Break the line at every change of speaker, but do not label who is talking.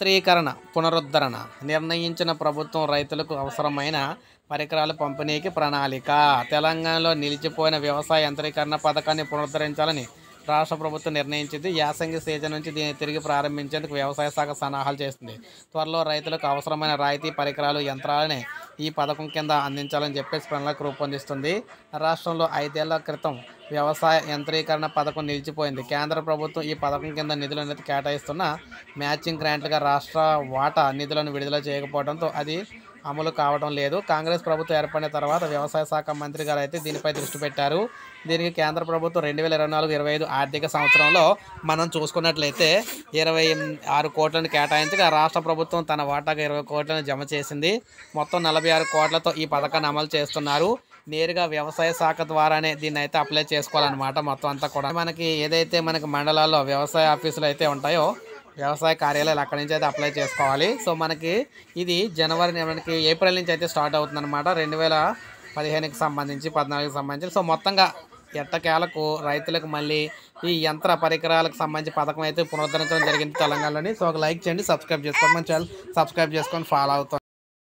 యంత్రీకరణ పునరుద్ధరణ నిర్ణయించిన ప్రభుత్వం రైతులకు అవసరమైన పరికరాల పంపిణీకి ప్రణాళిక. తెలంగాణలో నిలిచిపోయిన వ్యవసాయ యంత్రీకరణ పథకాన్ని పునరుద్ధరించాలని రాష్ట్ర ప్రభుత్వం నిర్ణయించింది. యాసంగి సీజన్ నుంచి దీన్ని తిరిగి ప్రారంభించేందుకు వ్యవసాయ శాఖ సన్నాహాలు చేస్తుంది. త్వరలో రైతులకు అవసరమైన రాయితీ పరికరాలు, యంత్రాలని ఈ పథకం కింద అందించాలని చెప్పేసి ప్రణాళిక రూపొందిస్తుంది. రాష్ట్రంలో 5 ఏళ్ల క్రితం వ్యవసాయ యంత్రీకరణ పథకం నిలిచిపోయింది. కేంద్ర ప్రభుత్వం ఈ పథకం కింద నిధులు అనేది కేటాయిస్తున్న మ్యాచింగ్ గ్రాంట్లుగా రాష్ట్ర వాటా నిధులను విడుదల చేయకపోవడంతో అది అమలు కావడం లేదు. కాంగ్రెస్ ప్రభుత్వం ఏర్పడిన తర్వాత వ్యవసాయ శాఖ మంత్రి గారు అయితే దీనిపై దృష్టి పెట్టారు. దీనికి కేంద్ర ప్రభుత్వం 2024-25 ఆర్థిక సంవత్సరంలో మనం చూసుకున్నట్లయితే 26 కోట్లను కేటాయించగా రాష్ట్ర ప్రభుత్వం తన వాటాగా 20 కోట్లను జమ చేసింది. మొత్తం 46 కోట్లతో ఈ పథకాన్ని అమలు చేస్తున్నారు. నేరుగా వ్యవసాయ శాఖ ద్వారానే దీన్ని అయితే అప్లై చేసుకోవాలన్నమాట. మొత్తం అంతా కూడా మనకి ఏదైతే మనకి మండలాల్లో వ్యవసాయ ఆఫీసులు అయితే ఉంటాయో, వ్యవసాయ కార్యాలయాలు అక్కడి నుంచి అయితే అప్లై చేసుకోవాలి. సో మనకి ఇది మనకి ఏప్రిల్ నుంచి అయితే స్టార్ట్ అవుతుందన్నమాట. 2015కి సంబంధించి 14కి సంబంధించి. సో మొత్తంగా ఎట్టకేలకు రైతులకు మళ్ళీ ఈ యంత్ర పరికరాలకు సంబంధించి పథకం అయితే పునరుద్ధరించడం జరిగింది తెలంగాణలోని. సో ఒక లైక్ చేయండి, సబ్స్క్రైబ్ చేసుకోండి, మన ఛానల్ సబ్స్క్రైబ్ చేసుకొని ఫాలో అవుతాం.